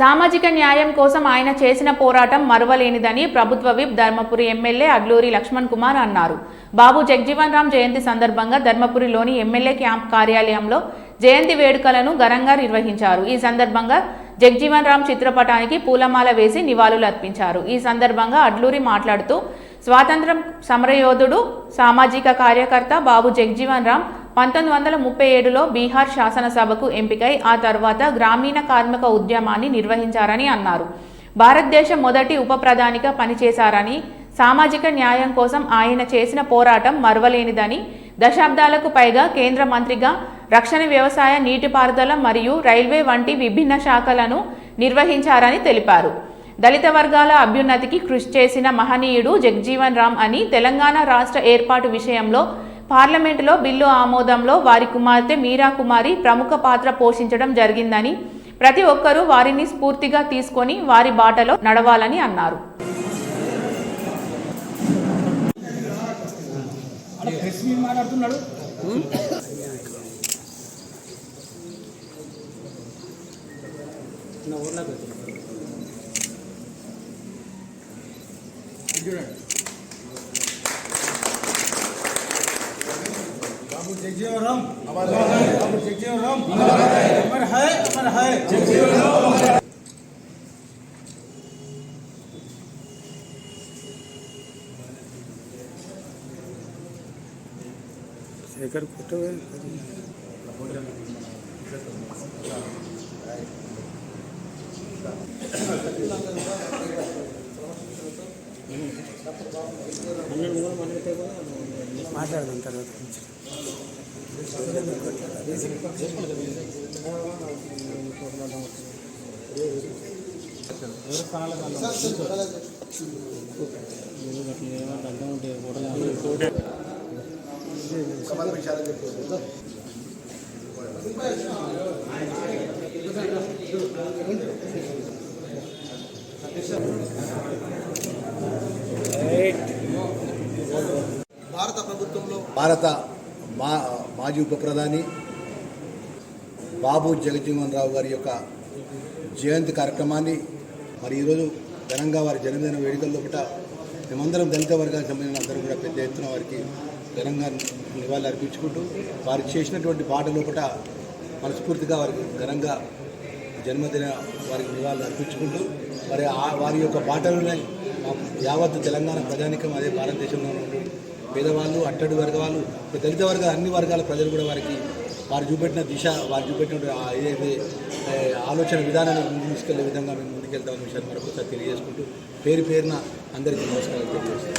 సామాజిక న్యాయం కోసం ఆయన చేసిన పోరాటం మరువలేనిదని ప్రభుత్వ విప్ ధర్మపురి ఎమ్మెల్యే అడ్లూరి లక్ష్మణ్ కుమార్ అన్నారు. బాబు జగజీవన్ రామ్ జయంతి సందర్భంగా ధర్మపురిలోని ఎమ్మెల్యే క్యాంప్ కార్యాలయంలో జయంతి వేడుకలను ఘనంగా నిర్వహించారు. ఈ సందర్భంగా జగజీవన్ రామ్ చిత్రపటానికి పూలమాల వేసి నివాళులు అర్పించారు. ఈ సందర్భంగా అడ్లూరి మాట్లాడుతూ స్వాతంత్రం సమరయోధుడు, సామాజిక కార్యకర్త బాబు జగజీవన్ రామ్ 1937లో బీహార్ శాసనసభకు ఎంపికై ఆ తర్వాత గ్రామీణ కార్మిక ఉద్యమాన్ని నిర్వహించారని అన్నారు. భారతదేశ మొదటి ఉప ప్రధానిగా పనిచేశారని, సామాజిక న్యాయం కోసం ఆయన చేసిన పోరాటం మరువలేనిదని, దశాబ్దాలకు పైగా కేంద్ర మంత్రిగా రక్షణ, వ్యవసాయ, నీటిపారుదల మరియు రైల్వే వంటి విభిన్న శాఖలను నిర్వహించారని తెలిపారు. దళిత వర్గాల అభ్యున్నతికి కృషి చేసిన మహనీయుడు జగజీవన్ రామ్ అని, తెలంగాణ రాష్ట్ర ఏర్పాటు విషయంలో పార్లమెంటులో బిల్లు ఆమోదంలో వారి కుమార్తె మీరా కుమారి ప్రముఖ పాత్ర పోషించడం జరిగిందని, ప్రతి ఒక్కరూ వారిని స్ఫూర్తిగా తీసుకొని వారి బాటలో నడవాలని అన్నారు. बाबू जगजीवन राम बाबू जगजीवन राम अमर है जगजीवन राम। शेखर फोटो है మాట్లాడదాం తర్వాత భారత మాజీ ఉప ప్రధాని బాబు జగజీవన్ రావు గారి యొక్క జయంతి కార్యక్రమాన్ని మరి ఈరోజు ఘనంగా వారి జన్మదిన వేడుకల్లో పూట మేమందరం దళిత వర్గానికి సంబంధించిన అందరూ కూడా పెద్ద ఎత్తున వారికి ఘనంగా నివాళులు అర్పించుకుంటూ వారు చేసినటువంటి పాటలో పూట మనస్ఫూర్తిగా వారికి ఘనంగా జన్మదిన వారికి నివాళులు అర్పించుకుంటూ మరి వారి యొక్క పాటలనే యావత్తు తెలంగాణ ప్రజానికం, అదే భారతదేశంలో ఉన్న పేదవాళ్ళు, అట్టడి వర్గాలు, దళిత వర్గాలు, అన్ని వర్గాల ప్రజలు కూడా వారు చూపెట్టిన దిశ, వారు చూపెట్టిన ఏదైతే ఆలోచన విధానాన్ని ముందుకు తీసుకెళ్లే విధంగా మేము ముందుకెళ్తామన్న విషయాన్ని మరొకసారి తెలియజేసుకుంటూ పేరున అందరికీ నమస్కారాలు తెలియజేస్తాం.